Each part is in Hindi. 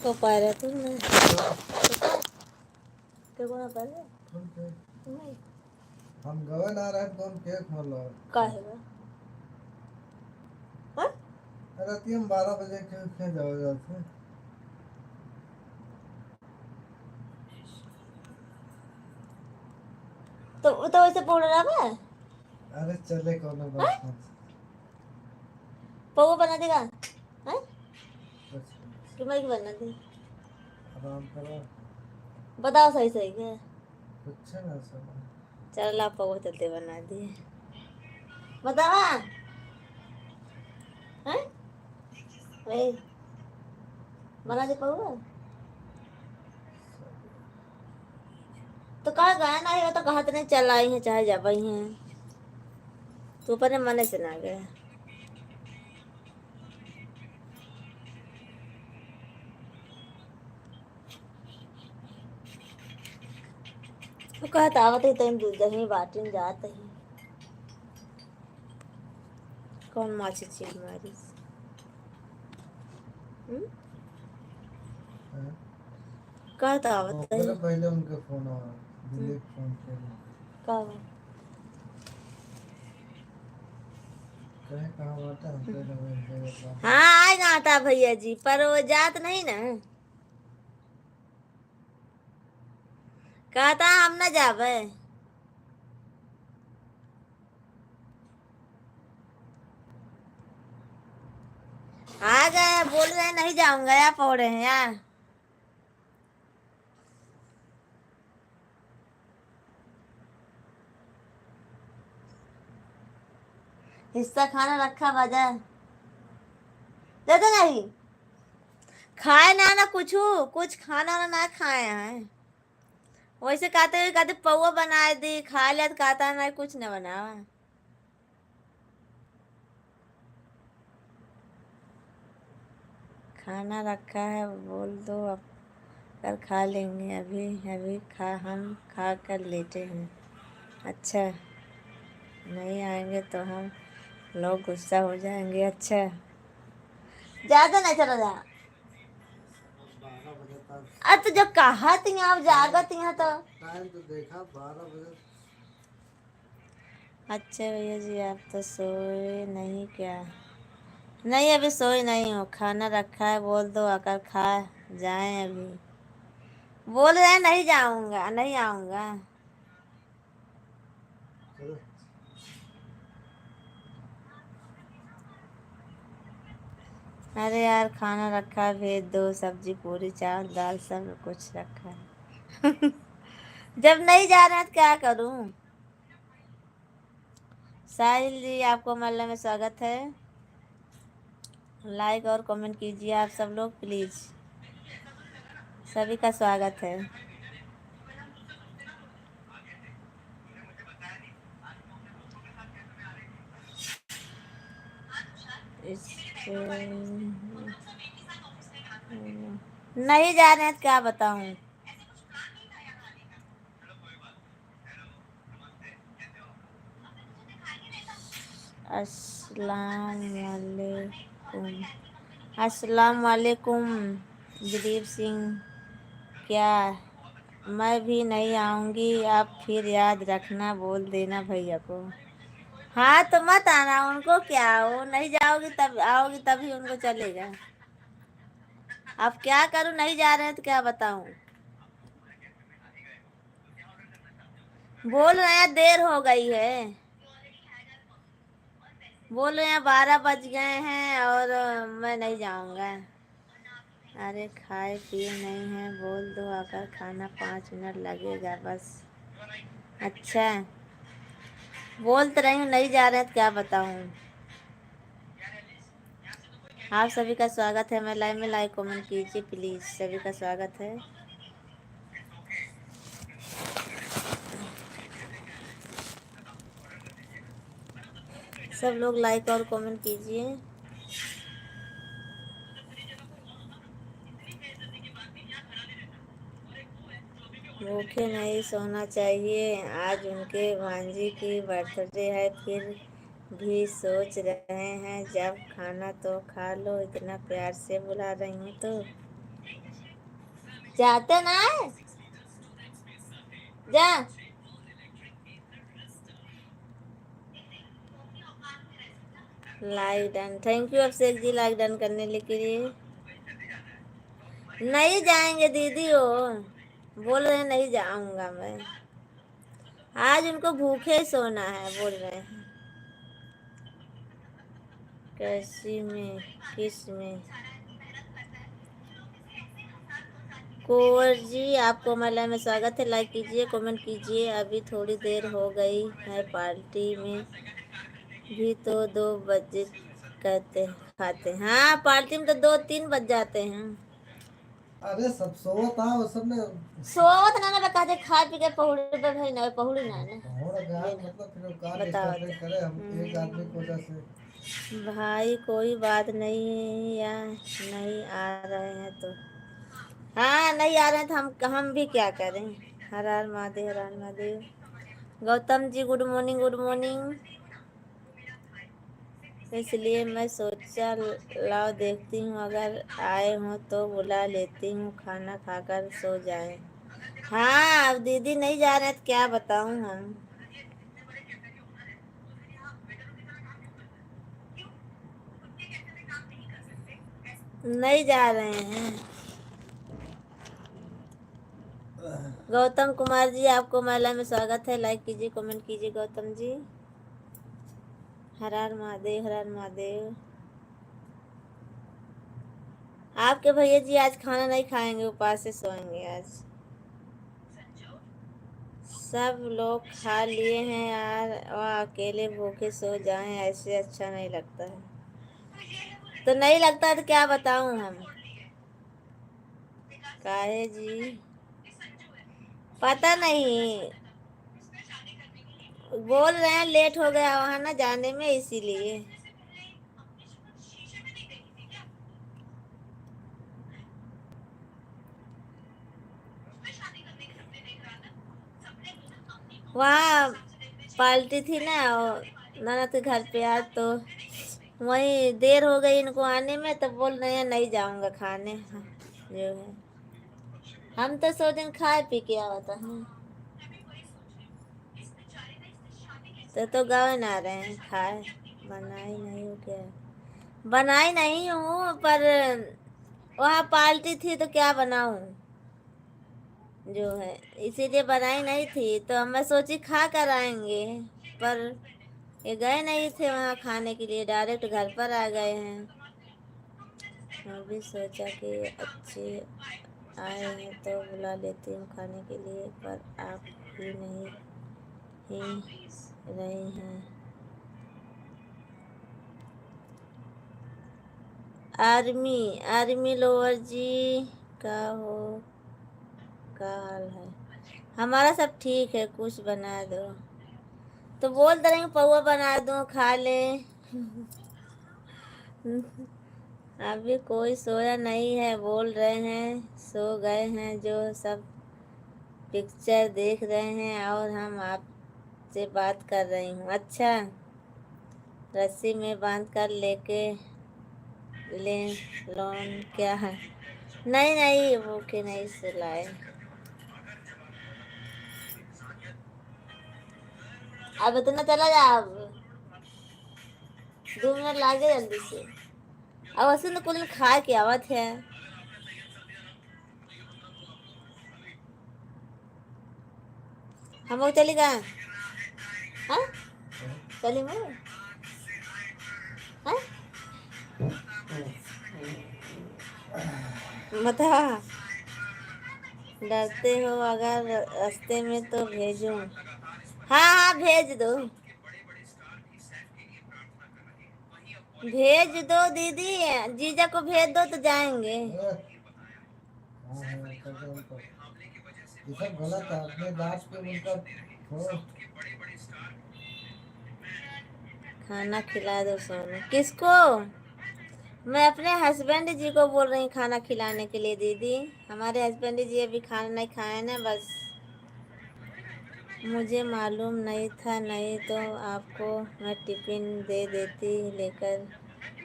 तो पायरा तू ना के कोना पायरा कौन के नहीं हम गवे ना रहे कौन के खोलो का है बा हां रात हम 12 बजे के जाओ जाते तो वैसे बोल रहा है अरे चले कोनो बात नहीं पौवा बना देगा हैं कुछ कि मैं बना दे आराम करो बताओ सही सही है कुछ ना सब चल ला पौवा चलते बना दिए बतावा हैं वे बना दे पौवा तो कहा गया ना है तो कहा तो नहीं चल आई है चाहे जा पाई हैं तू अपने मन से ना गया तो कहता आवत ही तुम दूध दही बाटिन जात ही कौन माछी चीज मारी कहता आवत ही पहले उनके फोन आया दिलीप फोन किया का कहाँ आता है हाँ आएगा आता भैया जी पर वो जात नहीं ना कहता हम ना जावे आ गए बोल रहे हैं नहीं जाऊंगा या पढ़ रहे हैं यार हिस्सा खाना रखा बाजार देते नहीं खाए ना ना कुछ खाना ना ना खाए हैं वैसे कहते पौवा बना दी खा लिया तो कहता ना कुछ न बनावा खाना रखा है बोल दो अब कर खा लेंगे अभी अभी हम खा कर लेते हैं अच्छा नहीं आएंगे तो हम लोग गुस्सा हो जाएंगे अच्छा ज्यादा नहीं चला जा 12 बजे तक अब तो जब कहा थी आप जागत यहाँ तो टाइम तो देखा 12 बजे अच्छा भैया जी आप तो सोए नहीं क्या नहीं अभी सोई नहीं हो खाना रखा है बोल दो आकर खा जाएं अभी बोल रहे हैं नहीं जाऊंगा नहीं आऊंगा चलो अरे यार खाना रखा है भेज दो सब्जी पूरी चावल दाल सब कुछ रखा है जब नहीं जा रहे हैं तो क्या करूं साहिल जी आपको मल्ले में स्वागत है लाइक और कमेंट कीजिए आप सब लोग प्लीज सभी का स्वागत है नहीं जा रहे हैं तो क्या बताऊं अस्सलाम वालेकुम अस्सलाम वालेकुम दिलीप सिंह क्या मैं भी नहीं आऊंगी आप फिर याद रखना बोल देना भैया को हाँ तो मत आना उनको क्या वो नहीं जाओगी तब आओगी तभी उनको चलेगा अब क्या करूं नहीं जा रहे हैं तो क्या बताऊं बोल रहे हैं देर हो गई है बोल रहे हैं 12 बज गए हैं और मैं नहीं जाऊंगा अरे खाए पिए नहीं है बोल दो आकर खाना 5 मिनट लगेगा बस अच्छा बोल तो रही हूँ नहीं जा रहे हैं तो क्या बताऊं आप सभी का स्वागत है मैं लाइव में लाइक कमेंट कीजिए प्लीज सभी का स्वागत है सब लोग लाइक और कमेंट कीजिए भूखे नहीं सोना चाहिए आज उनके भांजी की बर्थडे है फिर भी सोच रहे हैं जब खाना तो खा लो इतना प्यार से बुला रही हूँ तो जाते ना है जा। Like done, thank you Abhishek ji like done करने के लिए। नहीं जाएंगे दीदी, वो बोल रहे हैं नहीं जाऊंगा मैं, आज उनको भूखे सोना है बोल रहे हैं। कैसी में किस में कोवर जी, आपको हमारे में स्वागत है। लाइक कीजिए, कमेंट कीजिए। अभी थोड़ी देर हो गई है, पार्टी में भी तो 2 बजे कहते खाते। हाँ पार्टी में तो 2-3 बज जाते हैं। अरे सब सो था वो सब ने सोवत ना ना कहते खा पी के पहुड़ी पे भाई ना पहुड़ी ना ना हो रहा है, मतलब फिर वो कार बताओ डिस्टर्ब नहीं करे हम एक आदमी की वजह से। भाई कोई बात नहीं, या नहीं आ रहे हैं तो हाँ नहीं आ रहे हैं तो हम भी क्या करें। हर हर महादेव, हर हर Mahadev. Gautam ji good morning, good morning. इसलिए मैं सोचा लाओ देखती हूँ, अगर आए हो तो बुला लेती हूँ, खाना खाकर सो जाएं। हाँ अब दीदी नहीं जा रहे तो क्या बताऊँ हम। नहीं जा रहे हैं। गौतम कुमार जी, आपको महिला में स्वागत है। लाइक कीजिए, कमेंट कीजिए गौतम जी। हर हर महादेव, हर हर महादेव। आपके भैया जी आज खाना नहीं खाएंगे, उपास से सोएंगे आज। सब लोग खा लिए हैं यार, और अकेले भूखे सो जाएं ऐसे अच्छा नहीं लगता है। तो नहीं लगता तो क्या बताऊं हम। काहे जी पता नहीं, बोल रहे हैं लेट हो गया वहां ना जाने में इसीलिए। वहाँ पार्टी थी ना ननद के घर पे आज, तो वही देर हो गई इनको आने में, तो बोल रहे हैं नहीं जाऊंगा खाने। जो है हम तो 100 दिन खाए पी के आवता है, तो गाँव ना रहे हैं खाए। बनाई नहीं हूँ क्या, बनाई नहीं हूँ पर वहाँ पार्टी थी तो क्या बनाऊं जो है, इसीलिए बनाई नहीं थी। तो मैं सोची खा कर आएंगे, पर ये गए नहीं थे वहाँ खाने के लिए, डायरेक्ट घर पर आ गए हैं। मैं भी सोचा कि अच्छे आए हैं तो बुला लेती हूँ खाने के लिए, पर आप ही नहीं ही रहे हैं। आर्मी लोअर जी का हाल है। हमारा सब ठीक है, कुछ बना दो तो बोल दे रहे पौवा बना दो खा ले। अभी कोई सोया नहीं है, बोल रहे हैं सो गए हैं जो सब पिक्चर देख रहे हैं, और हम आपसे बात कर रही हूँ। अच्छा रस्सी में बांध कर लेके ले लोन क्या है। नहीं नहीं वो के नहीं सुलाए। अब इतना चला जा, अब 2 मिनट लागे जल्दी से। अब वैसे तो कुछ खा के आवत है। हम लोग चली गए। हाँ चली मैं हाँ बता। डरते हो अगर रास्ते में तो भेजूं। हाँ हाँ भेज दो, भेज दो दीदी, जीजा को भेज दो तो जाएंगे। ये सब गलत है, अपने दांत पे उनका छोड़ो। खाना खिला दो सोनू। किसको? मैं अपने हस्बैंड जी को बोल रही खाना खिलाने के लिए दीदी। हमारे हस्बैंड जी अभी खाना नहीं खाए ना, बस मुझे मालूम नहीं था, नहीं तो आपको मैं टिफिन दे देती, लेकर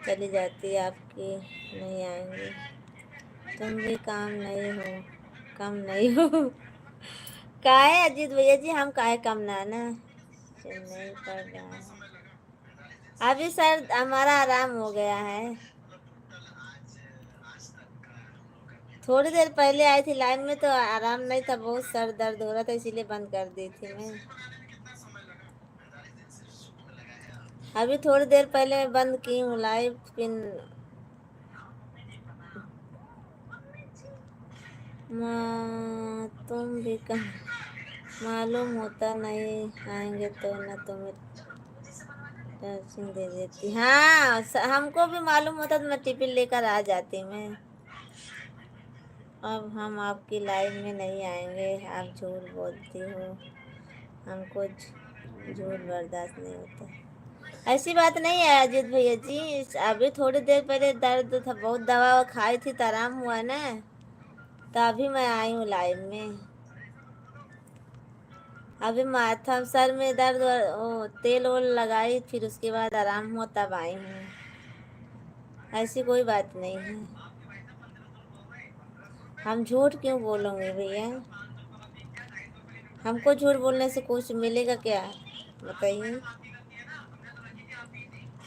चली जाती। आपकी नहीं आएंगी, तुम भी काम नहीं हो। कम नहीं हो। काहे अजीत भैया जी, हम काहे कम ना ना। चेन्नई पड़ रहा है अभी सर, हमारा आराम हो गया है। थोड़ी देर पहले आई थी लाइन में तो आराम नहीं था, बहुत सर दर्द हो रहा था इसीलिए बंद कर दी थी मैं। अभी थोड़ी देर पहले मैं बंद की हूँ लाइव पिन। तुम भी कम मालूम होता नहीं आएंगे तो न तुम्हें दर्शन दे देती। हाँ हमको भी मालूम होता तो मैं टिफिन लेकर आ जाती मैं। अब हम आपकी लाइव में नहीं आएंगे, आप झूठ बोलती हो, हमको झूठ बर्दाश्त नहीं होता। ऐसी बात नहीं है अजीत भैया जी, अभी थोड़ी देर पहले दर्द था, बहुत दवा खाई थी तो आराम हुआ ना, तभी मैं आई हूँ लाइव में। अभी माथा सर में दर्द तेल वोल लगाई, फिर उसके बाद आराम हुआ तब आई हूँ। ऐसी कोई बात नहीं है, हम झूठ क्यों बोलेंगे भैया। हमको झूठ बोलने से कुछ मिलेगा क्या, बताइए।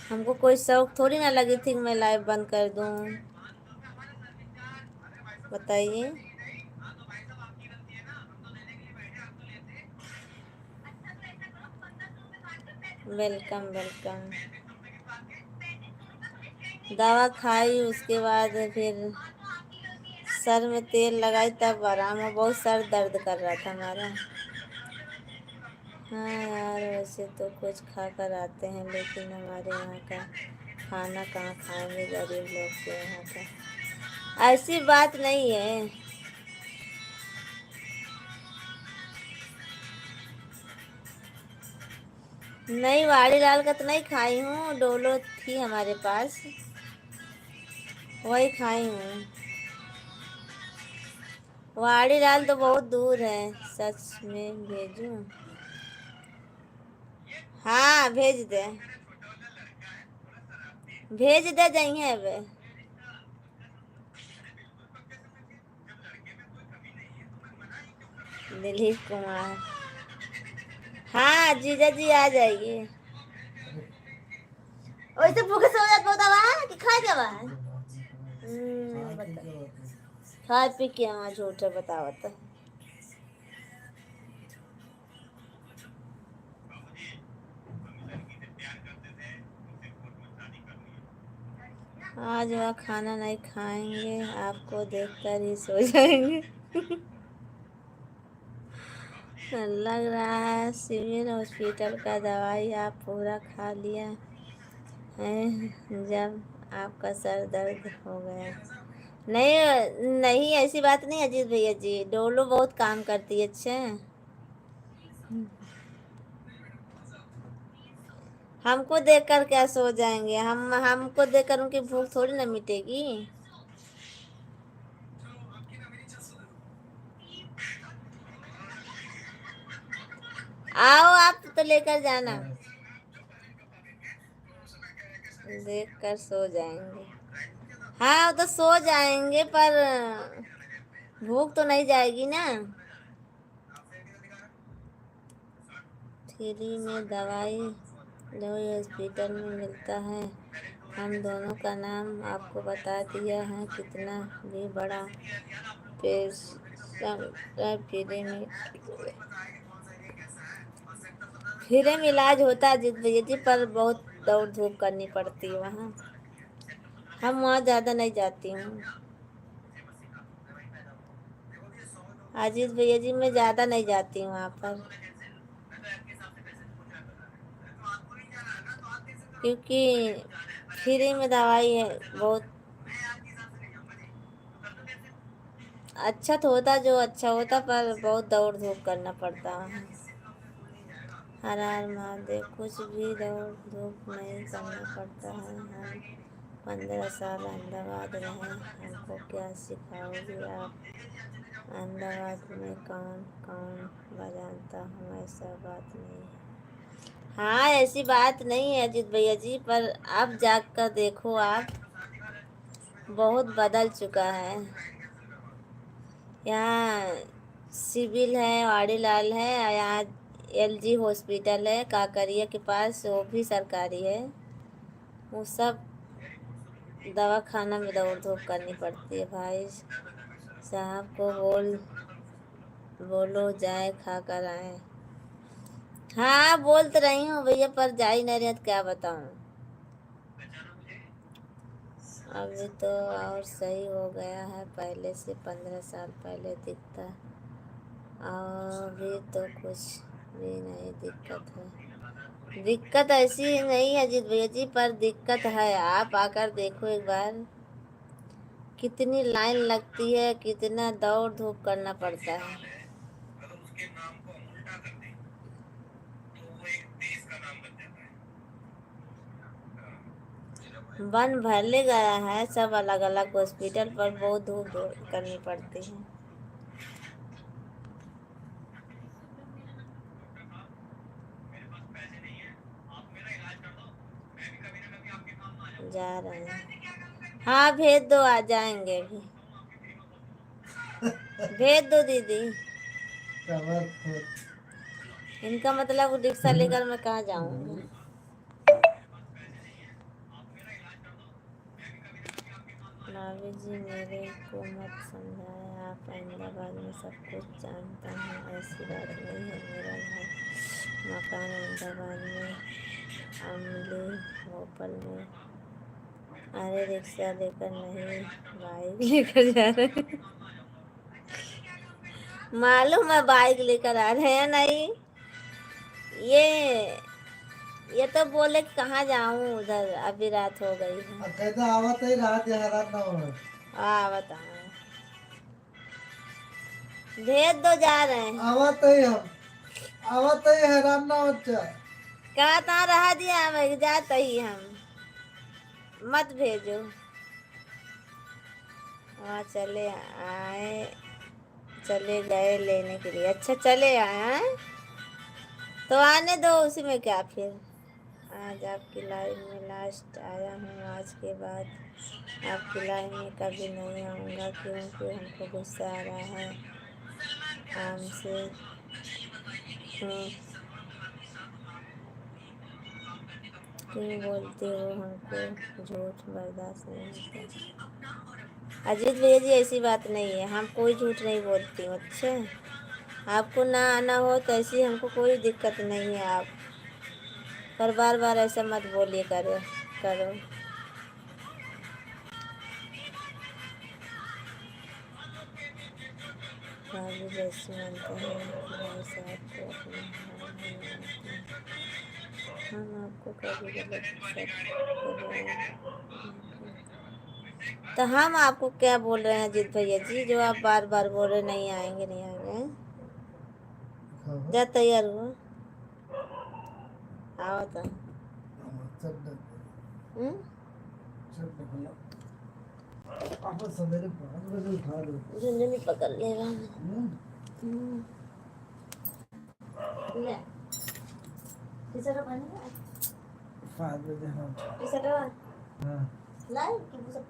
हमको कोई शौक थोड़ी ना लगी थी कि मैं लाइव बंद कर दूं, बताइए। Welcome welcome. दवा खाई उसके बाद फिर सर में तेल लगाई तब आराम हुआ, बहुत सर दर्द कर रहा था हमारा। हाँ यार, वैसे तो कुछ खा कर आते हैं लेकिन हमारे यहाँ का खाना कहाँ खाएंगे गरीब लोग के यहाँ का। ऐसी बात नहीं है। नहीं, वाड़ी लाल का तो नहीं खाई हूँ, डोलो थी हमारे पास, वही खाई हूँ। वाड़ी लाल तो बहुत दूर है, सच में भेजूं। हाँ भेज दे, भेज दे जाइए अब। दिलीप कुमार, हाँ जीजा जी आ जाइए। वैसे भूखे सो जात बहुत आवा कि खा के आवा। खा पी के आवा, झूठ बतावत। आज वह खाना नहीं खाएंगे, आपको देखकर ही सो जाएंगे। लग रहा है सिविल हॉस्पिटल का दवाई आप पूरा खा लिया है जब आपका सर दर्द हो गया। नहीं नहीं, ऐसी बात नहीं अजीत भैया जी, डोलो बहुत काम करती है। अच्छा, हमको देखकर क्या सो जाएंगे, हमको देखकर उनकी भूख थोड़ी ना मिटेगी। आओ आप तो लेकर जाना, देख कर सो जाएंगे। हाँ तो सो जाएंगे पर भूख तो नहीं जाएगी ना। फ्री में दवाई लोई हॉस्पिटल में मिलता है, हम दोनों का नाम आपको बता दिया है, कितना भी बड़ा पेशेंट फ्री में इलाज होता है जित भैया जी, पर बहुत दौड़ धूप करनी पड़ती है वहाँ, हम वहाँ ज़्यादा नहीं जाती हूँ अजीत भैया जी, मैं ज़्यादा नहीं जाती हूँ वहाँ पर, क्योंकि फ्री में दवाई है बहुत। अच्छा तो होता जो अच्छा होता, पर बहुत दौड़ धूप करना पड़ता वहाँ। हर हर महादेव, कुछ भी दौड़ धूप नहीं करना पड़ता है। हम 15 साल अहमदाबाद रहे, हमको क्या सिखाओगे आप। अहमदाबाद में कौन कौन बजाता हूँ, ऐसा बात नहीं है। हाँ ऐसी बात नहीं है अजीत भैया जी, पर अब जाग कर देखो आप, बहुत बदल चुका है। यहाँ सिविल है, वाड़ीलाल है, यहाँ LG हॉस्पिटल है काकरिया के पास, वो भी सरकारी है। वो सब दवा खाना में दौड़ धूप करनी पड़ती है। भाई साहब को बोलो जाए खा कर आए। हाँ बोल तो रही हूँ भैया, पर जा ही नहीं रहे तो क्या बताऊँ। अभी तो और सही हो गया है, पहले से 15 साल पहले दिखता, अभी तो कुछ भी नहीं दिक्कत है। दिक्कत ऐसी नहीं है अजीत भैया जी, पर दिक्कत है। आप आकर देखो एक बार, कितनी लाइन लगती है, कितना दौड़ धूप करना पड़ता है। बन भले गया है सब अलग अलग हॉस्पिटल, पर बहुत धूप करनी पड़ती है। जा रहे हैं। हाँ भेज दो, आ जाएंगे भी। भेज दो दीदी। इनका मतलब रिक्शा लेकर मैं कहाँ जाऊंगी। भाभी जी मेरे को मत समझाए, आप अहमदाबाद में सब कुछ जानता हूँ, ऐसी बात नहीं है। मेरा घर मकान अहमदाबाद में, अमली भोपाल में। अरे रिक्शा लेकर नहीं, बाइक लेकर जा रहे हैं। मालूम है बाइक लेकर आ रहे हैं। नहीं ये तो बोले कि कहाँ जाऊं, उधर अभी रात हो गई है। कहता आवत ही रात या रात ना हो। बताओ, भेज दो, जा रहे हैं। आवत ही हैरान ना हो। कहा था रहा दिया हमें, जाते ही हम, मत भेजो। वहाँ चले गए लेने के लिए। अच्छा चले आए हैं तो आने दो, उसी में क्या फिर। आज आपकी लाइफ में लास्ट आया हूँ, आज के बाद आपकी लाइफ में कभी नहीं आऊँगा, क्योंकि हमको गुस्सा आ रहा है हमसे। क्यों बोलते हो, हमको झूठ बर्दाश्त नहीं होता। अजीत भैया जी ऐसी बात नहीं है, हम कोई झूठ नहीं बोलती हूँ। अच्छा आपको ना आना हो तो ऐसी हमको कोई दिक्कत नहीं है। आप पर बार बार ऐसा मत बोलिए करो। भाभी जैसे मानते हैं भाई साहब को अपना भाई मानते हैं। हम आपको कभी गलत तो हम आपको क्या बोल रहे हैं अजीत भैया जी, जो आप बार बार बोल रहे नहीं आएंगे नहीं आएंगे। जा तैयार हुआ, आओ तो। झुंझुनी पकड़ लेगा। ले किसरा बनेगा? 5 बजे। हाँ किसरा? हाँ लाइव की मुझे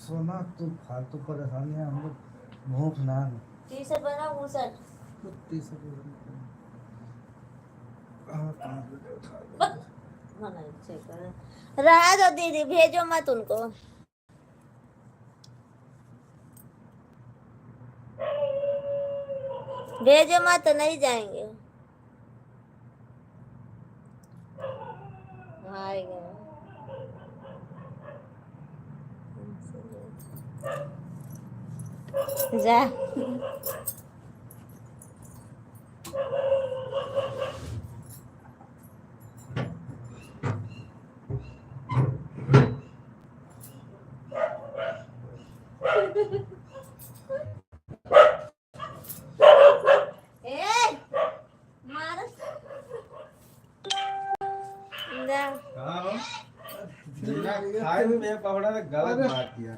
सोना तू फालतू परेशानी है, हम लोग भूख ना टी-शर्ट बना घूसट टी-शर्ट रहा दो दीदी, भेजो मत उनको। भेजो मत, नहीं जाएंगे। आएगा जा। खाए में पकड़ा तो गलत बात किया।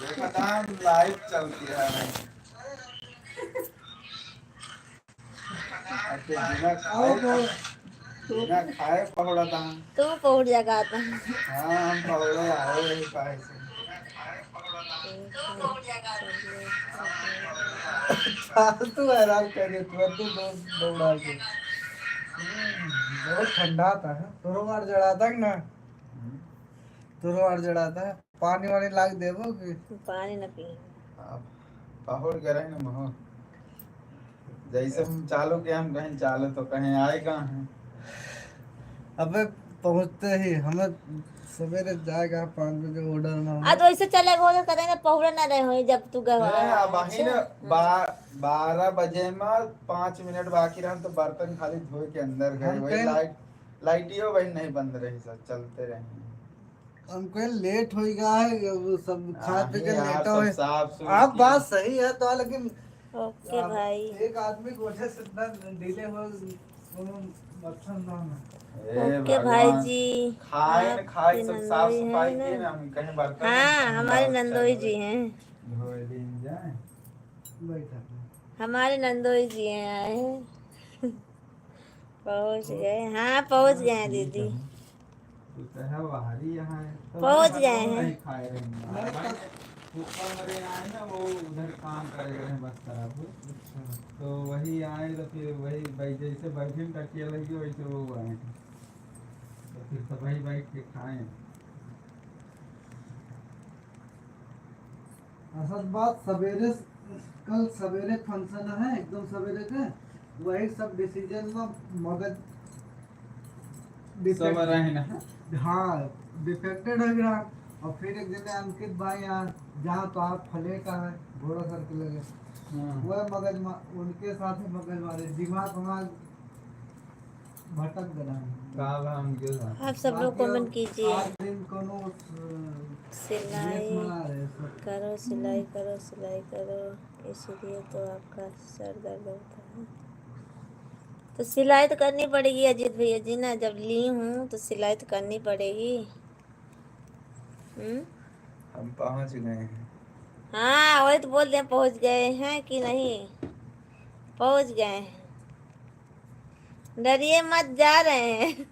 देखा था लाइव चलती है। बिना खाए पकड़ा था। तू पहुंच जागा था। हाँ हम पकड़े आए यही पाए से। ठीक है, चलिए फालतू हैरान करे तू दौड़ा के बहुत ठंडा था तोरो मार जड़ाता है ना तोरो मार जड़ाता है पानी वानी लाग देबो कि पानी न पिए। अब पहुड़ गए रहे ना महो जैसे हम चालू के हम कहीं चालू तो कहीं आएगा हैं अबे पहुंचते ही हमें सवेरे जाएगा 5 बजे ऑर्डर में आ तो ऐसे चले गो तो करेंगे पहुरे ना रहे हो जब तू गवा। अब ही ना 12 बजे में 5 मिनट बाकी रहा तो बर्तन खाली धोए के अंदर गए हम वही कहीं- लाइटियो वही नहीं बंद रही सब चलते रहे हमको लेट हो गया है वो सब खा पी के यार, लेटा सब हुए साफ सुथरी आप बात सही है तो लेकिन ओके भाई। एक आदमी की वजह से इतना डिले हो मच्छर ना ए ओके भगवान, भाई जी। खाए न खाए आपकी सब साफ नंदोई सफाई है किए ना? ना हम कहीं बर्तन हाँ नहीं हमारे बहुत नंदोई चल जी रहे। हैं। धोए दिन जाए बैठा हमारे नंदोई जी हैं आए हैं। पहुंच गए। हाँ पहुंच गए हैं दीदी। तू तो है बाहरी यहाँ है तो पहुंच हम गए लोग हैं। नहीं खाए रहेंगे ऊपर मरे आए ना वो उधर काम करे रहे बस तरफ तो वही आए तो फिर वही भाई जैसे बैठे में टकिया लगी वैसे वो आए तो फिर तो वही बैठ के खाए असल बात सवेरे कल सवेरे फंक्शन है एकदम सवेरे के वही सब डिसीजन में मगज सब रहे ना हाँ डिफेक्टेड है गया और फिर एक दिन अंकित भाई यहाँ जहाँ तो आप फले का है घोड़ा सर के लगे वह मगज उनके साथ ही मगज मारे दिमाग हमारा भटक गया कहा हम के साथ आप सब लोग कमेंट कीजिए। आज दिन कोनो सिलाई ड्रेस बना रहे सब करो सिलाई करो सिलाई करो इसलिए तो आपका सर दर्द होता है। तो सिलाई तो करनी पड़ेगी अजीत भैया जी ना जब ली हूँ तो सिलाई तो करनी पड़ेगी। हम पहुंच गए हैं हाँ वही तो बोल रहे हैं पहुँच गए हैं कि नहीं पहुँच गए हैं। डरिए मत जा रहे हैं।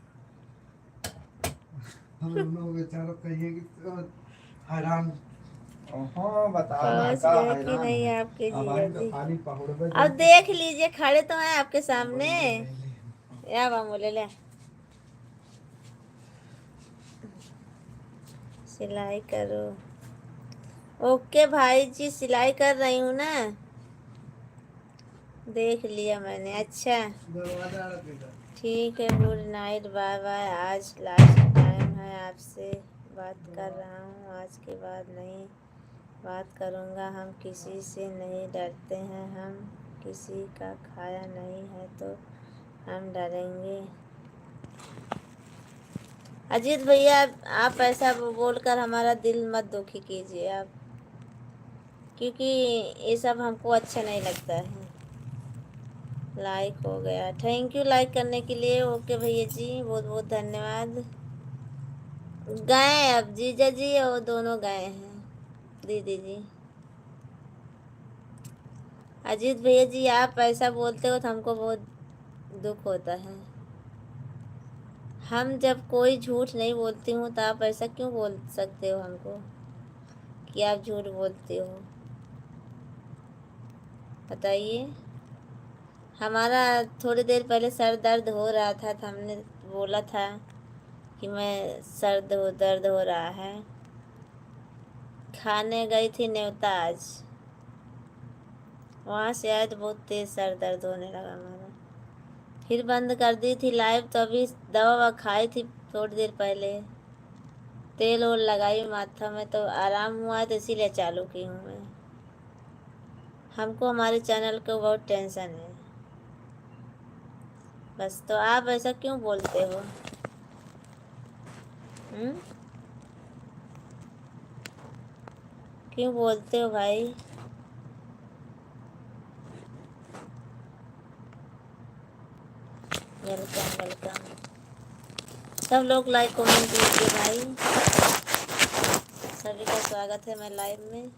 हम लोग बेचारों कहिए कि हैरान ओहो बता पहुँच का गए कि हैरान नहीं है। आपके अब जीजा आए तो जी। खाली पहुड़ अब देख लीजिए खड़े तो हैं आपके सामने। या बोले ले सिलाई करो। ओके भाई जी सिलाई कर रही हूँ ना देख लिया मैंने। अच्छा दरवाजा रखेगा ठीक है गुड नाइट बाय बाय। आज लास्ट टाइम है आपसे बात कर रहा हूँ आज के बाद नहीं बात करूँगा। हम किसी से नहीं डरते हैं हम किसी का खाया नहीं है तो हम डरेंगे। अजीत भैया आप ऐसा बोलकर हमारा दिल मत दुखी कीजिए आप क्योंकि ये सब हमको अच्छा नहीं लगता है। लाइक हो गया थैंक यू लाइक करने के लिए। ओके भैया जी बहुत बहुत धन्यवाद। गए अब जीजा जी और दोनों गए हैं दीदी जी। अजीत भैया जी आप ऐसा बोलते हो तो हमको बहुत दुख होता है। हम जब कोई झूठ नहीं बोलती हूँ तो आप ऐसा क्यों बोल सकते हो हमको कि आप झूठ बोलते हो बताइए। हमारा थोड़ी देर पहले सर दर्द हो रहा था तो हमने बोला था कि मैं दर्द हो रहा है। खाने गई थी न्योता आज वहाँ से आए तो बहुत तेज़ सर दर्द होने लगा हमारा। फिर बंद कर दी थी लाइव तो अभी दवा खाई थी थोड़ी देर पहले तेल और लगाई माथा में तो आराम हुआ तो इसीलिए चालू की हूँ मैं। हमको हमारे चैनल को बहुत टेंशन है बस। तो आप ऐसा क्यों बोलते हो क्यों बोलते हो भाई। वेलकम वेलकम सब लोग लाइक कमेंट कीजिए भाई। सभी का स्वागत है मैं लाइव में।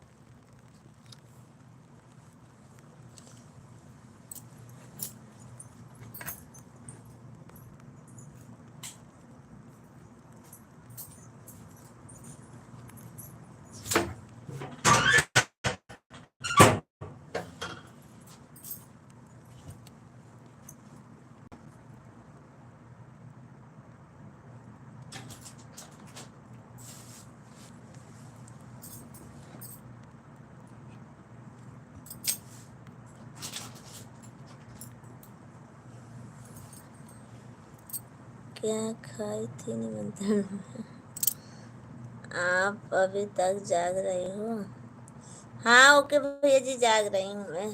क्या खाई थी निमंत्रण में? आप अभी तक जाग रही हो? हाँ ओके भैया जी, जाग रही हूँ मैं।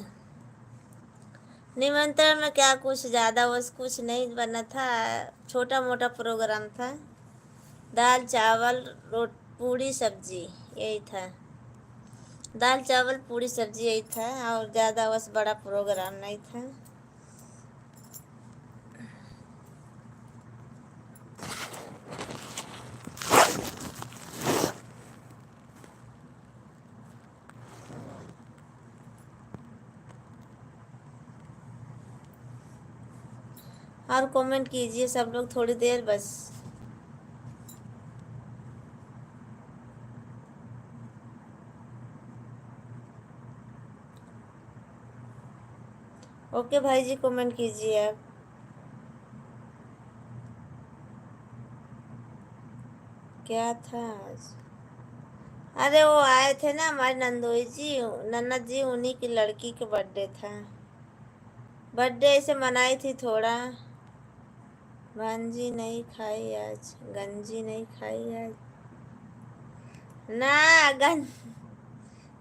निमंत्रण में क्या, कुछ ज़्यादा बस कुछ नहीं बना था, छोटा मोटा प्रोग्राम था। दाल चावल पूड़ी सब्जी यही था। दाल चावल पूड़ी सब्जी यही था, और ज़्यादा बस बड़ा प्रोग्राम नहीं था। और कमेंट कीजिए सब लोग थोड़ी देर बस। ओके भाई जी, कमेंट कीजिए आप। क्या था आज? अरे वो आए थे ना हमारे नंदोई जी, नन्नत जी, उन्हीं की लड़की के बर्थडे था। बर्थडे ऐसे मनाई थी थोड़ा। भांजी नहीं खाई आज, गंजी नहीं खाई आज ना।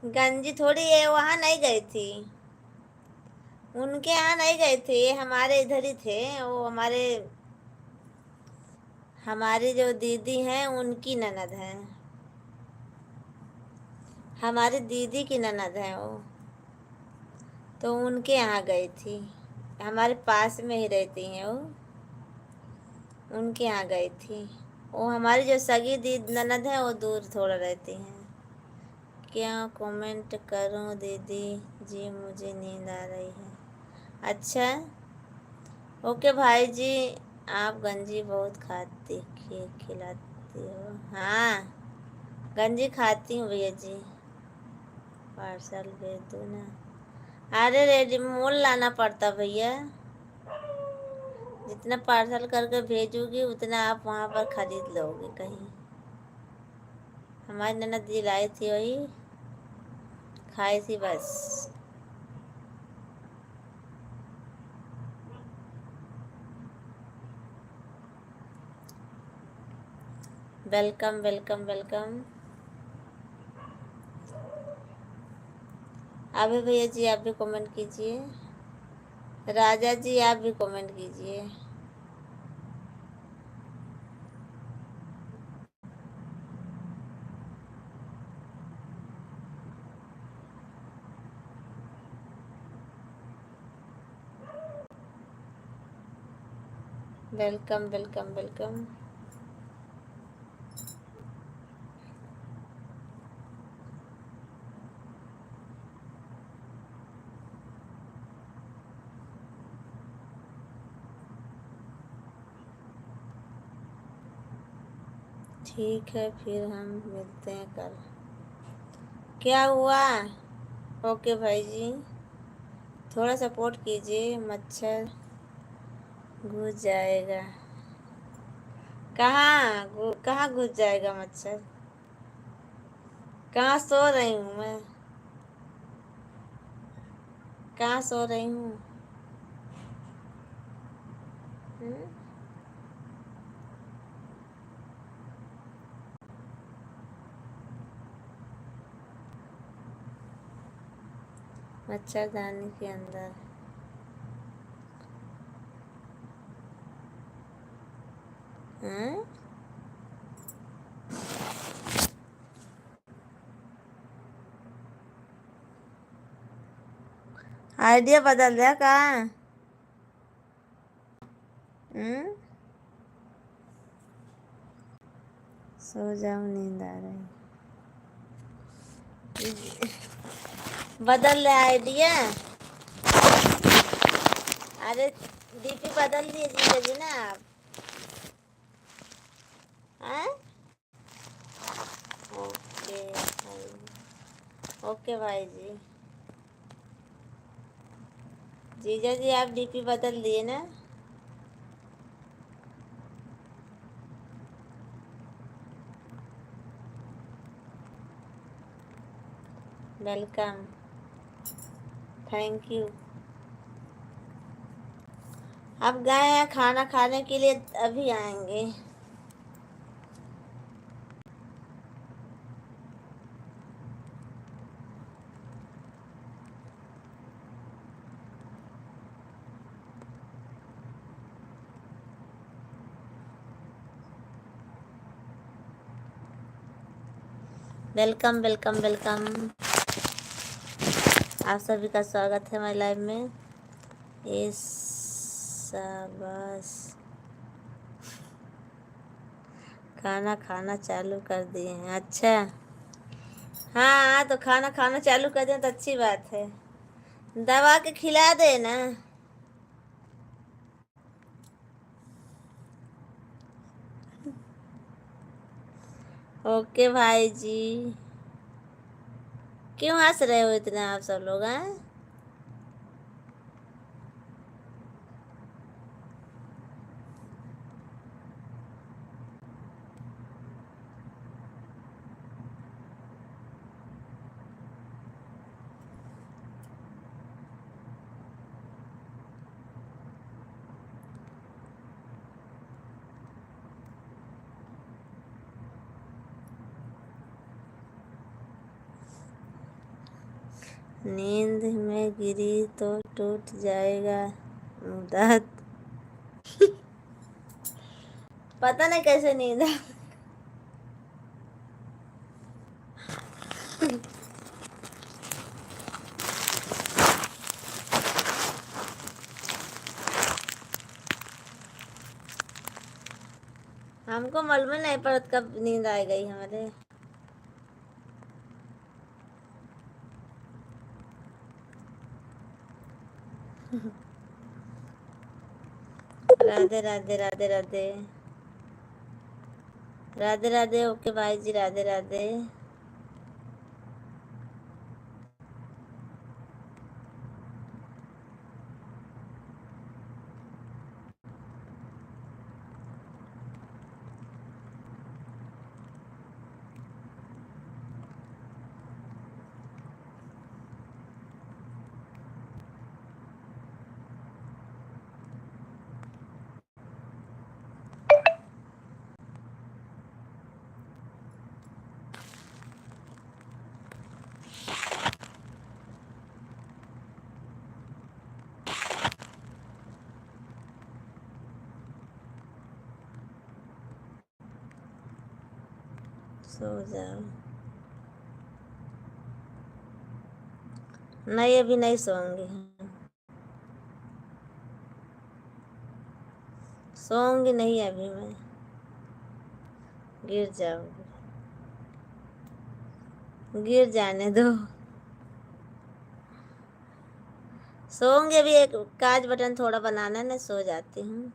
गंजी थोड़ी है, वहाँ नहीं गई थी, उनके यहाँ नहीं गए थे, हमारे इधर ही थे। वो हमारी जो दीदी हैं उनकी ननद है, हमारी दीदी की ननद है वो, तो उनके यहाँ गई थी। हमारे पास में ही रहती हैं वो, उनके यहाँ गई थी। वो हमारी जो सगी दीदी ननद है वो दूर थोड़ा रहती हैं। क्या कमेंट करूं दीदी जी, मुझे नींद आ रही है। अच्छा ओके भाई जी, आप गंजी बहुत खिलाती हो? हाँ गंजी खाती हूँ भैया जी, पार्सल भेज दो ना। अरे रेडी मोल लाना पड़ता भैया, जितना पार्सल करके भेजूगी उतना आप वहाँ पर खरीद लोगे कहीं। हमारी ननद जी लाई थी, वही खाई थी बस। Welcome welcome welcome. अभी भैया जी आप भी कमेंट कीजिए, राजा जी आप भी कमेंट कीजिए। Welcome welcome welcome. ठीक है फिर हम मिलते हैं कल। क्या हुआ? ओके भाई जी, थोड़ा सपोर्ट कीजिए, मच्छर घुस जाएगा। कहाँ घुस जाएगा मच्छर? कहाँ सो रही हूँ मैं, कहाँ सो रही हूँ? हम्म? मच्छरदानी के अंदर। हैं? आइडिया बदल दिया कहाँ? हम्म? सो जाओ, नींद आ रही। बदल ले आइडिया। अरे डीपी बदल दिए जीजा जी ना आप। हैं? ओके भाई, ओके भाई जी। जीजा जी आप डीपी बदल दिए ना। Welcome, thank you. अब गए हैं खाना खाने के लिए, अभी आएंगे। वेलकम वेलकम वेलकम, आप सभी का स्वागत है हमारे लाइव में। ये बस खाना खाना चालू कर दिए हैं। अच्छा, हाँ तो खाना खाना चालू कर दें तो अच्छी बात है। दबा के खिला दे ना। ओके भाई जी, क्यों हंस रहे हो इतना आप सब लोग हैं? नींद में गिरी तो टूट जाएगा दर्द। पता नहीं कैसे नींद हमको मालूम नहीं पड़त कब नींद आ गई हमारे। राधे राधे राधे राधे राधे राधे। ओके भाई जी, राधे राधे। सो जाओ। नहीं अभी नहीं सोऊंगी, सोऊंगी नहीं अभी मैं, गिर जाऊंगी। गिर जाने दो, सोऊंगी। अभी एक काज बटन थोड़ा बनाना है ना, सो जाती हूँ।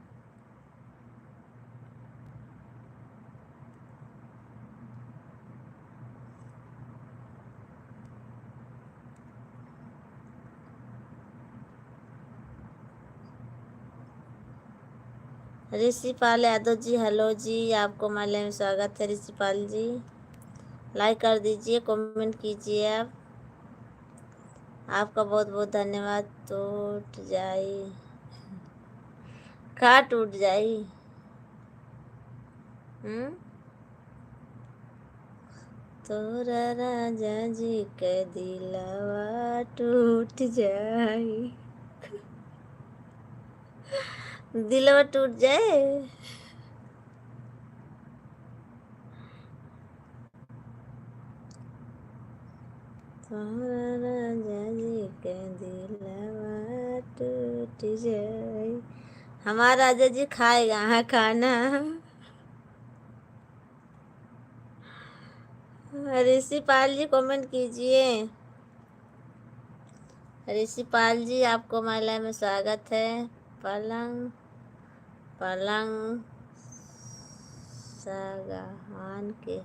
ऋषिपाल यादव जी, हेलो जी, आपको माले में स्वागत है ऋषिपाल जी। लाइक कर दीजिए, कमेंट कीजिए आप, आपका बहुत बहुत धन्यवाद। टूट जाई का टूट जाई? तोरा राजा जी के दिलवा टूट जाई, दिलवा टूट जाए। तोरा राजा जी के दिलवा टूट जाए। हमारा राजा जी खाएगा हाँ खाना। ऋषिपाल जी कमेंट कीजिए। ऋषिपाल जी, आपको हमारे लाइव में स्वागत है। पलंग पलंग सागवान के,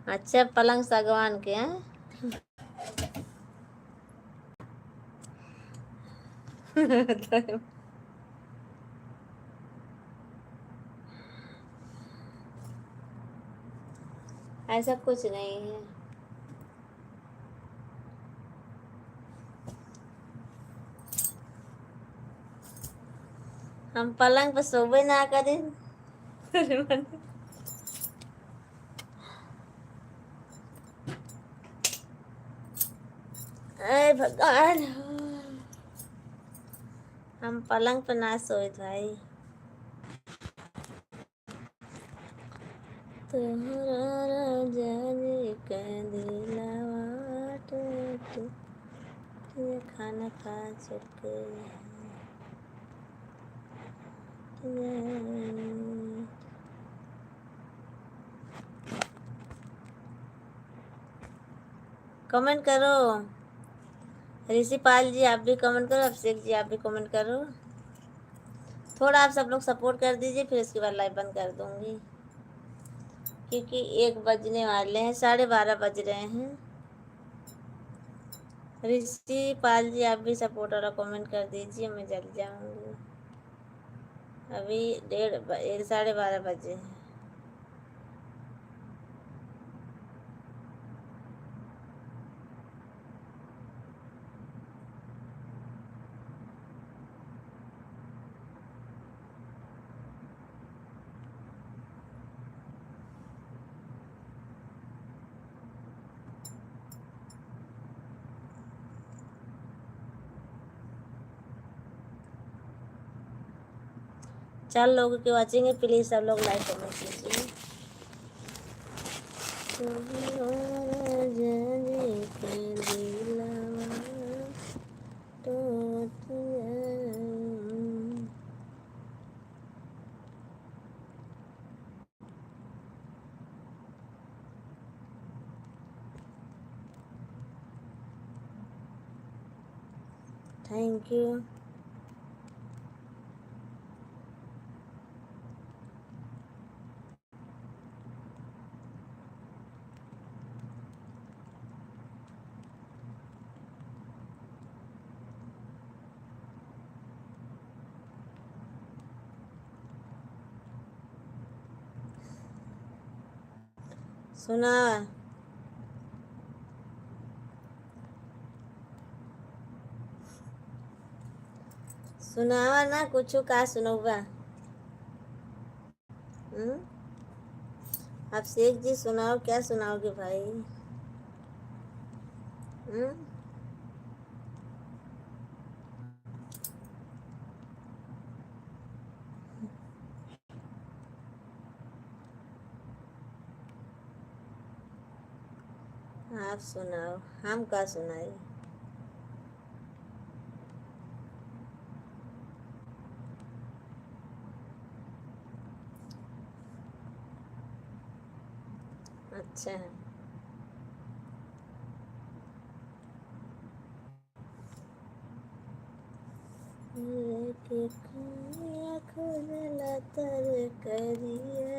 अच्छा पलंग सागवान के हैं। ऐसा कुछ नहीं है। हम पलंग पर सोबे ना करें। अरे भगवान, हम पलंग पर ना सोए भाई। तोहरा जाने का दिलवा टूटे, ये खाना खा चुके हैं। कमेंट करो ऋषिपाल जी, आप भी कमेंट करो। अभिषेक जी, आप भी कमेंट करो। थोड़ा आप सब लोग सपोर्ट कर दीजिए, फिर उसके बाद लाइव बंद कर दूंगी, क्योंकि 1 बजने वाले हैं, 12:30 बज रहे हैं। ऋषिपाल जी, आप भी सपोर्ट और कमेंट कर दीजिए, मैं जल जाऊंगी। अभी 12:30 बजे हैं। चार लोगों की वॉचिंग है, प्लीज सब लोग लाइक कमेंट कीजिए। Thank you. सुना सुनावा ना कुछ, का सुनौबा। अभिषेक जी सुनाओ, क्या सुनाओगे भाई? आप सुनाओ, हम का सुनाई? अच्छा, लेके कनिया खोजला तर करिया,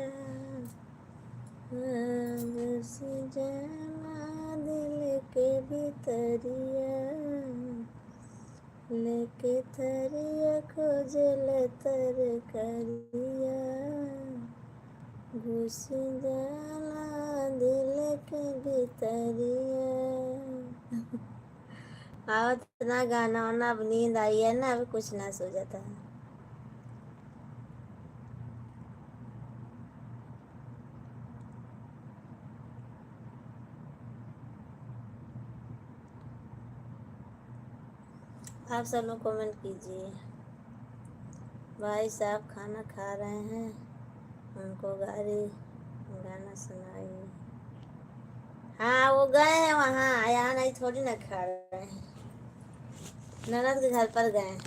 बस जाना दिल के भीतरिया, लेके थरिया खोजल तर करिया, घुस जाला दिल के भीतरिया। आवत ना गाना वाना, अब नींद आई है ना, अब कुछ ना सो जाता है। आप सब लोग कमेंट कीजिए। भाई साहब खाना खा रहे हैं, उनको गाना सुनाइए। हाँ, वो गए हैं वहाँ, यहाँ नहीं थोड़ी ना खा रहे हैं, ननद के घर पर गए हैं।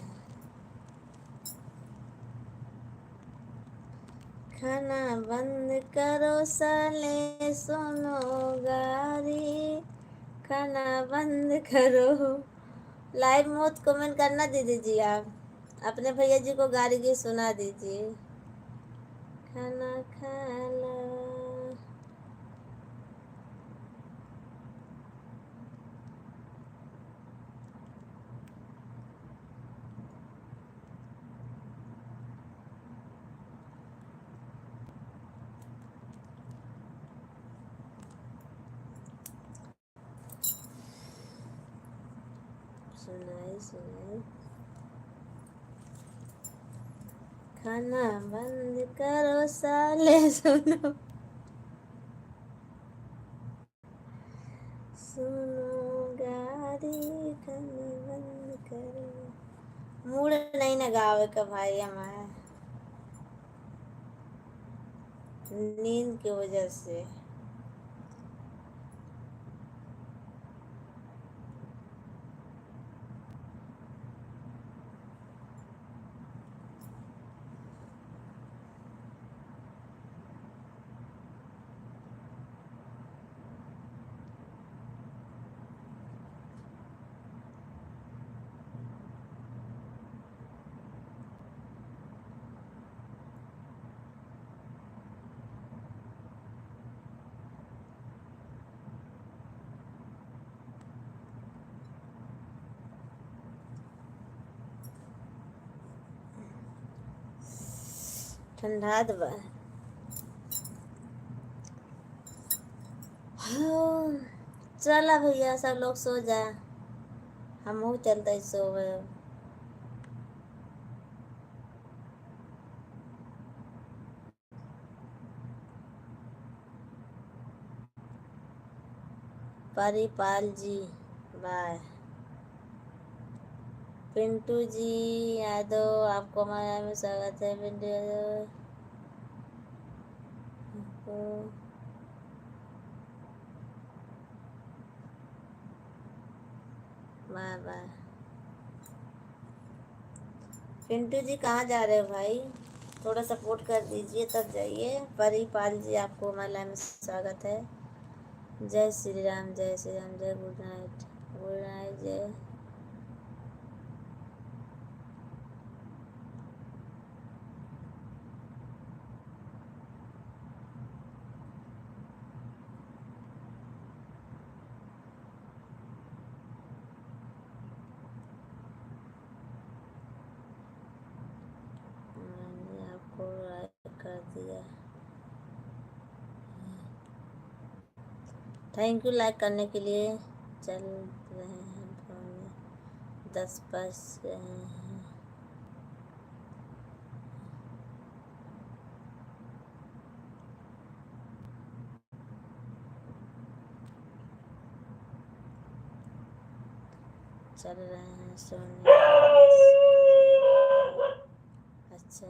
खाना बंद करो साले, सुनो गारी, खाना बंद करो। लाइव मत कमेंट करना दीदी जी, आप अपने भैया जी को गारी की सुना दीजिए। खाना खा लो। सुनाई सुनाई। खाना बंद करो साले, सुनो सुनो गाड़ी, खाना बंद करो। मूड नहीं ना गावे का भाई हमारा, नींद की वजह से। ठंडा दबा। चला भैया सब लोग सो जा, हम चलते सोवे। परिपाल जी बाय। पिंटू जी यादव आपको हमारे में स्वागत है। Pintu Yadav bye bye. पिंटू जी कहाँ जा रहे हो भाई, थोड़ा सपोर्ट कर दीजिए तब जाइए। परिपाल जी आपको हमारे में स्वागत है। जय श्री राम, जय श्री राम, जय गुड नाइट, गुड नाइट, जय। मैंने आपको लाइक कर दिया, थैंक यू लाइक करने के लिए। चल रहे हैं फोन में 10 बज रहे हैं। चल रहे हैं सोने। अच्छा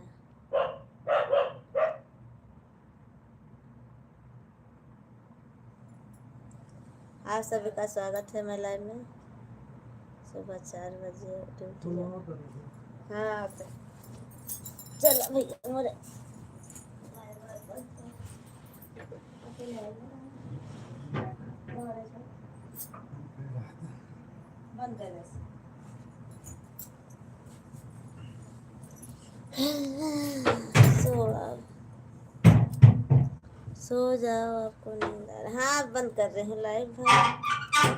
आप सभी का स्वागत है मैं लाइव में। सुबह 4 बजे ड्यूटी। हाँ तो चलो भैया मोरे बंद कर। सो जाओ, आपको नींद आ रहा। हाँ बंद कर रहे हैं लाइव भाई।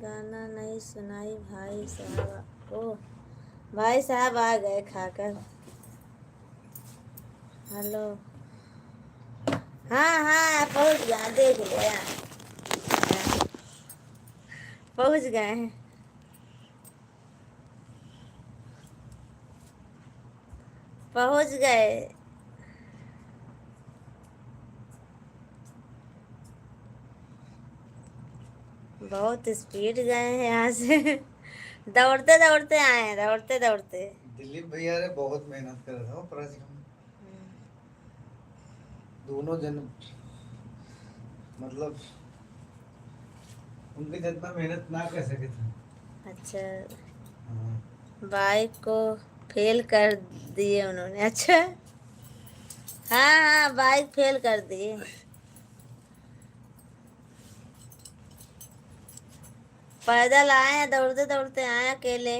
गाना नहीं सुनाई भाई साहब। ओ भाई साहब आ गए खाकर। हेलो हाँ हाँ पहुँच गया, देख लिया पहुँच गए हैं। पहुँच गए। बहुत स्पीड गए हैं यहाँ से दौड़ते दौड़ते आए हैं, दौड़ते दौड़ते। दिलीप भैया ने बहुत मेहनत कर रहा था, दोनों जन मतलब उनके जितना मेहनत ना कर सके थे। अच्छा हाँ। बाइक को फेल कर दिए उन्होंने। अच्छा हाँ हाँ बाइक फेल कर दिए। पैदल आए हैं, दौड़ते दौड़ते आए अकेले।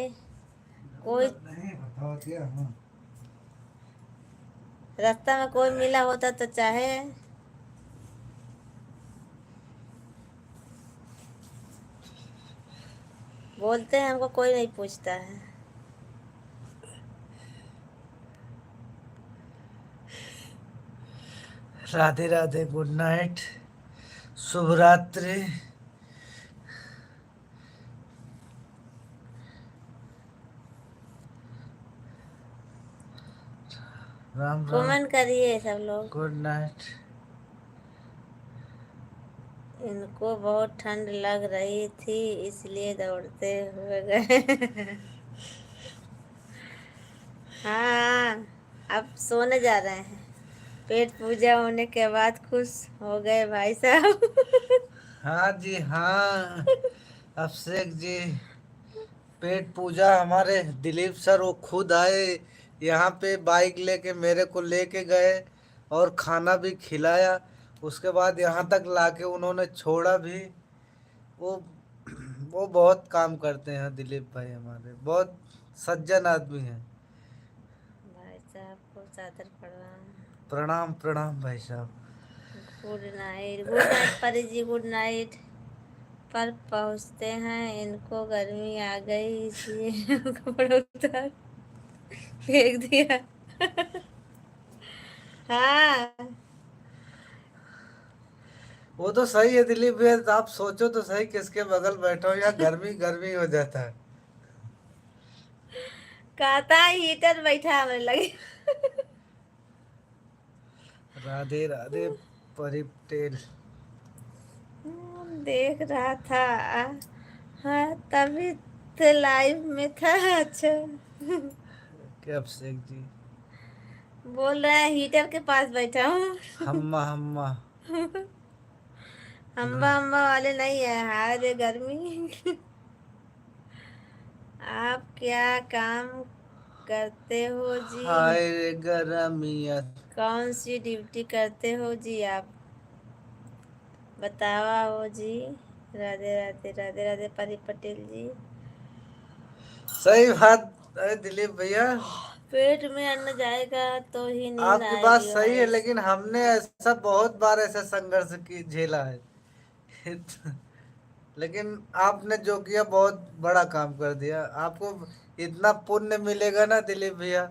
कोई नहीं बताओ क्या। हाँ। रास्ता में कोई मिला होता तो चाहे। बोलते हैं हमको कोई नहीं पूछता है। राधे राधे, गुड नाइट, शुभ रात्रि। राम राम। कमेंट करिए सब लोग। Good night. इनको बहुत ठंड लग रही थी इसलिए दौड़ते हुए गए। हाँ, अब सोने जा रहे हैं। पेट पूजा होने के बाद खुश हो गए भाई साहब। हाँ जी हाँ, अभिषेक जी, पेट पूजा हमारे दिलीप सर वो खुद आए यहाँ पे, बाइक लेके मेरे को लेके गए और खाना भी खिलाया। उसके बाद यहाँ तक लाके उन्होंने छोड़ा भी। वो वो बहुत काम करते हैं दिलीप भाई, हमारे बहुत सज्जन आदमी हैं। भाई साहब को चादर प्रणाम। प्रणाम प्रणाम भाई साहब। गुड नाइट, गुड नाइट परी जी, गुड नाइट। पर पहुँचते हैं, इनको गर्मी आ गई इसलिए कपड़ा उतार फेंक दिया। हाँ, वो तो सही है दिलीप भैया, आप सोचो तो सही, किसके बगल बैठो या गर्मी गर्मी हो जाता है। कहता है हीटर बैठा हमें लगे। राधे राधे परी पटेल। देख रहा था। हाँ, तभी तो लाइव में था। अच्छा, क्या अभिषेक जी? बोल रहे हैं हीटर के पास बैठा हूँ। हम्मा हम्मा। हम्बा हम्बा वाले नहीं है, हाय रे गर्मी। आप क्या काम करते हो जी? हाय रे गरमिया। कौन सी ड्यूटी करते हो जी आप? बतावा हो जी। राधे राधे राधे राधे परी पटेल जी। सही बात है दिलीप भैया, पेट में अन्न जाएगा तो ही नींद आपकी बात आएगी सही है, भाई। लेकिन हमने ऐसा बहुत बार ऐसा संघर्ष की झेला है। लेकिन आपने जो किया बहुत बड़ा काम कर दिया। आपको इतना पुण्य मिलेगा ना दिलीप भैया,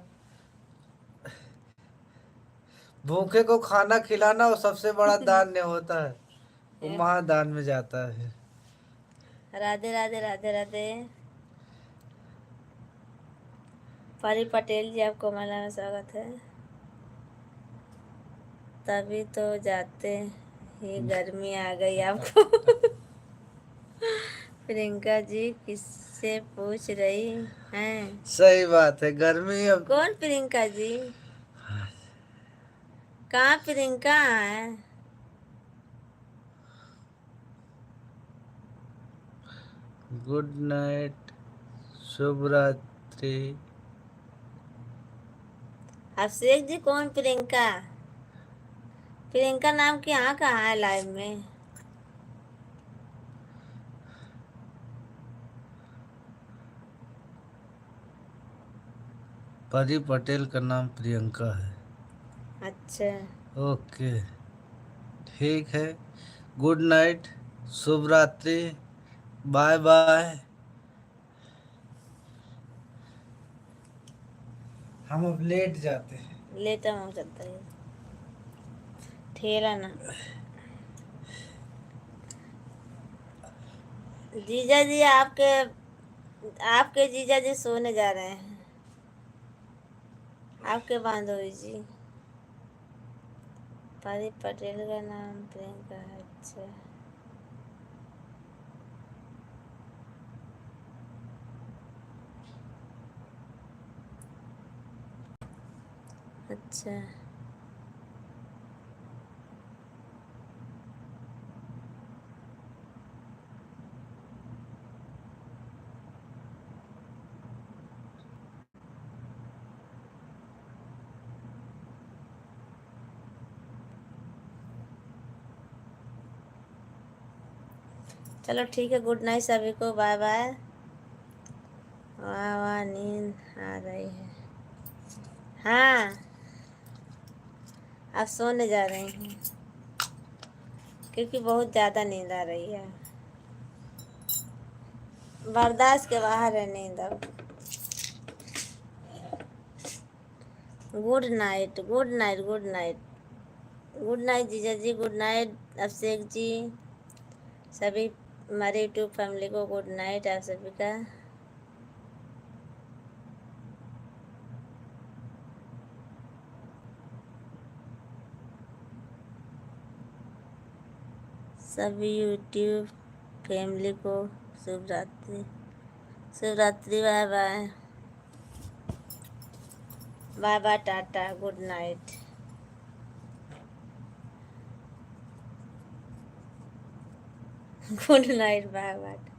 भूखे को खाना खिलाना वो सबसे बड़ा दान होता है, वो महादान में जाता है। राधे राधे राधे राधे परी पटेल जी, आपको माला में स्वागत है। तभी तो जाते ही गर्मी आ गई आपको। प्रियंका जी किससे पूछ रही हैं? सही बात है, गर्मी अब। कौन प्रियंका जी? कहाँ प्रियंका है? गुड नाइट, शुभ रात्रि। अभिषेक जी, कौन प्रियंका? प्रियंका नाम की यहाँ कहाँ है लाइव में? परी पटेल का नाम प्रियंका है। अच्छा, ओके, ठीक है। गुड नाइट, शुभ रात्रि, बाय बाय। हम अब लेट जाते हैं। लेटा हो सकता है, ठेला ना। जीजा जी आपके आपके जीजा जी सोने जा रहे हैं। आपके बांधोई जी। परी पटेल का नाम प्रियंका है। अच्छा, अच्छा। चलो ठीक है, गुड नाइट सभी को, बाय बाय। वाह वाह, नींद आ रही है। हाँ, अब सोने जा रही हूँ क्योंकि बहुत ज़्यादा नींद आ रही है। बर्दाश्त के बाहर है नींद अब। Good night, good night, good night, good night जीजा जी, गुड नाइट अभिषेक जी, सभी हमारे यूट्यूब फैमिली को गुड नाइट आप सभी का। सभी यूट्यूब फैमिली को शुभ रात्रि। शुभ रात्रि। Bye bye. Bye bye, tata, good night. Good night, bye bye.